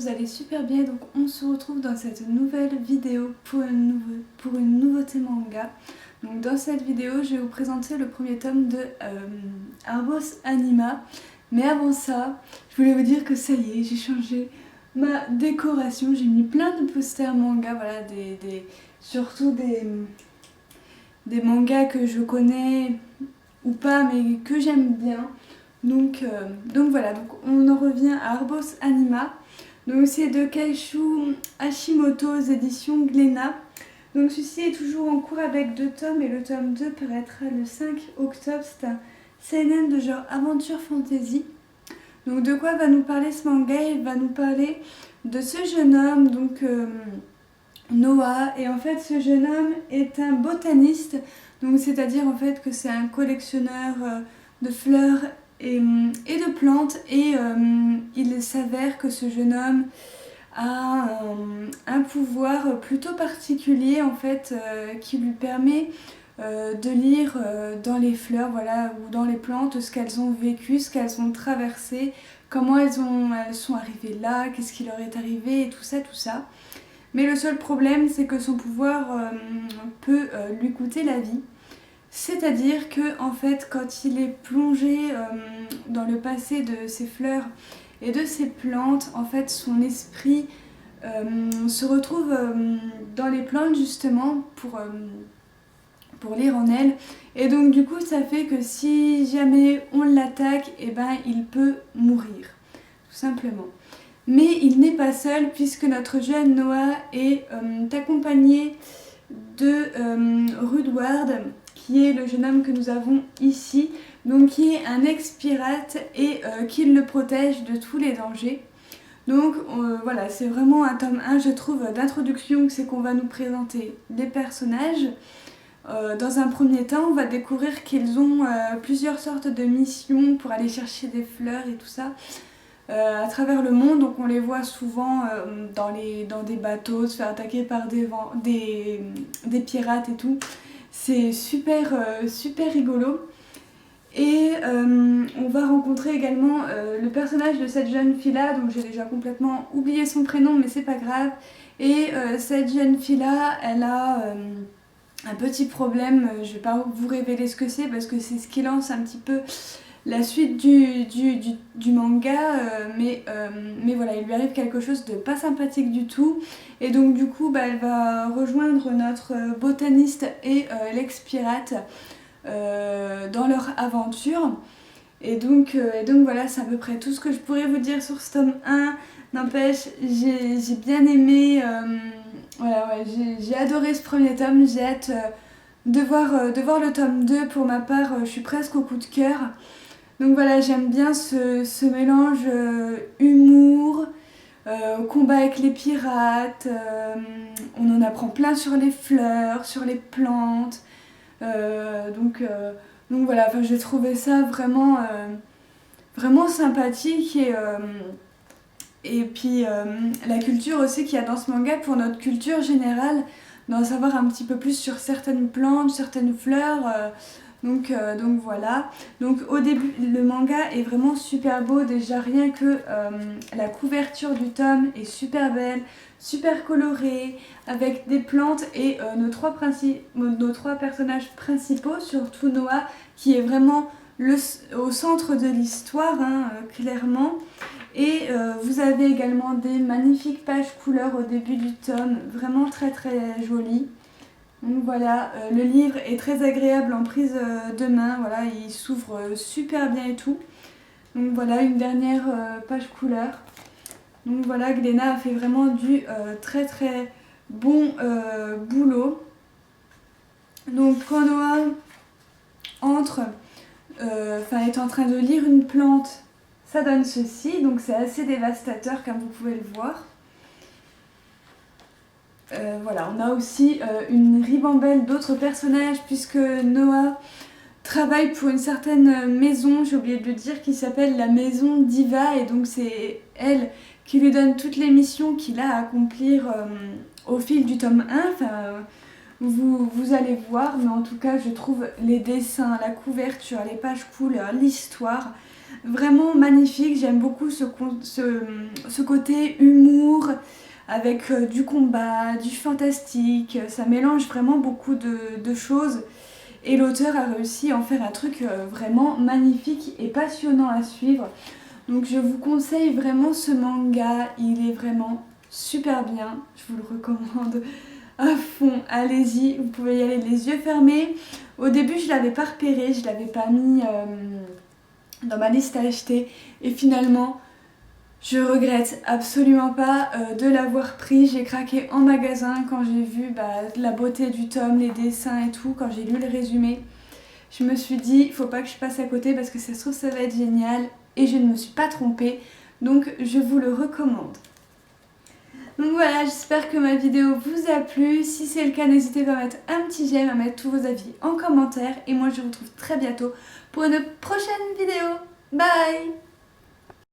vous allez super bien. Donc on se retrouve dans cette nouvelle vidéo pour une nouveauté manga. Donc dans cette vidéo, je vais vous présenter le premier tome de Arbos Anima. Mais avant ça, je voulais vous dire que ça y est, j'ai changé ma décoration. J'ai mis plein de posters manga, voilà, surtout des mangas que je connais ou pas, mais que j'aime bien. Donc voilà, donc on en revient à Arbos Anima. Donc c'est de Keishu Hashimoto aux éditions Glénat. Donc celui-ci est toujours en cours avec 2 tomes et le tome 2 paraîtra le 5 octobre. C'est un seinen de genre aventure fantasy. Donc de quoi va nous parler ce manga? Il va nous parler de ce jeune homme, donc Noah, et en fait ce jeune homme est un botaniste, donc c'est-à-dire en fait que c'est un collectionneur de fleurs et de plantes, et il s'avère que ce jeune homme a un pouvoir plutôt particulier en fait qui lui permet de lire dans les fleurs, voilà, ou dans les plantes ce qu'elles ont vécu, ce qu'elles ont traversé, comment elles sont arrivées là, qu'est-ce qui leur est arrivé et tout ça. Mais le seul problème, c'est que son pouvoir peut lui coûter la vie. C'est-à-dire que en fait, quand il est plongé dans le passé de ces fleurs et de ces plantes, en fait, son esprit se retrouve dans les plantes justement pour lire en elles. Et donc du coup, ça fait que si jamais on l'attaque, eh ben, il peut mourir, tout simplement. Mais il n'est pas seul puisque notre jeune Noah est accompagné de Rudward, qui est le jeune homme que nous avons ici, donc qui est un ex-pirate et qui le protège de tous les dangers. Donc voilà, c'est vraiment un tome 1, je trouve, d'introduction, c'est qu'on va nous présenter les personnages. Dans un premier temps, on va découvrir qu'ils ont plusieurs sortes de missions pour aller chercher des fleurs et tout ça. À travers le monde, donc on les voit souvent dans des bateaux se faire attaquer par des pirates et tout. C'est super rigolo. Et on va rencontrer également le personnage de cette jeune fille là, donc j'ai déjà complètement oublié son prénom, mais c'est pas grave. Et cette jeune fille là, elle a un petit problème, je vais pas vous révéler ce que c'est parce que c'est ce qui lance un petit peu la suite du manga, mais voilà, il lui arrive quelque chose de pas sympathique du tout, et donc du coup elle va rejoindre notre botaniste et l'ex-pirate dans leur aventure, et donc voilà, c'est à peu près tout ce que je pourrais vous dire sur ce tome 1. N'empêche, j'ai bien aimé, voilà, ouais, j'ai adoré ce premier tome, j'ai hâte de voir le tome 2. Pour ma part, je suis presque au coup de cœur. Donc voilà, j'aime bien ce mélange humour, combat avec les pirates, on en apprend plein sur les fleurs, sur les plantes, donc voilà, enfin, j'ai trouvé ça vraiment sympathique, et puis la culture aussi qu'il y a dans ce manga pour notre culture générale, d'en savoir un petit peu plus sur certaines plantes, certaines fleurs. Donc voilà, donc au début le manga est vraiment super beau, déjà rien que la couverture du tome est super belle, super colorée, avec des plantes et nos trois personnages principaux, surtout Noah qui est vraiment au centre de l'histoire, hein, clairement. Et vous avez également des magnifiques pages couleurs au début du tome, vraiment très jolies. Donc voilà, le livre est très agréable en prise de main, voilà, il s'ouvre super bien et tout. Donc voilà, une dernière page couleur. Donc voilà, Glénat a fait vraiment du très bon boulot. Donc quand Noah est en train de lire une plante, ça donne ceci, donc c'est assez dévastateur comme vous pouvez le voir. Voilà, on a aussi une ribambelle d'autres personnages puisque Noah travaille pour une certaine maison, j'ai oublié de le dire, qui s'appelle la maison Diva, et donc c'est elle qui lui donne toutes les missions qu'il a à accomplir au fil du tome 1. Enfin, vous allez voir, mais en tout cas je trouve les dessins, la couverture, les pages couleurs, l'histoire vraiment magnifique. J'aime beaucoup ce côté humour avec du combat, du fantastique. Ça mélange vraiment beaucoup de choses. Et l'auteur a réussi à en faire un truc vraiment magnifique et passionnant à suivre. Donc je vous conseille vraiment ce manga, il est vraiment super bien, je vous le recommande à fond, allez-y, vous pouvez y aller les yeux fermés. Au début je l'avais pas repéré, je l'avais pas mis dans ma liste à acheter et finalement je regrette absolument pas de l'avoir pris. J'ai craqué en magasin quand j'ai vu la beauté du tome, les dessins et tout, quand j'ai lu le résumé. Je me suis dit, il faut pas que je passe à côté parce que ça se trouve ça va être génial et je ne me suis pas trompée. Donc je vous le recommande. Donc voilà, j'espère que ma vidéo vous a plu. Si c'est le cas, n'hésitez pas à mettre un petit j'aime, à mettre tous vos avis en commentaire. Et moi je vous retrouve très bientôt pour une prochaine vidéo. Bye!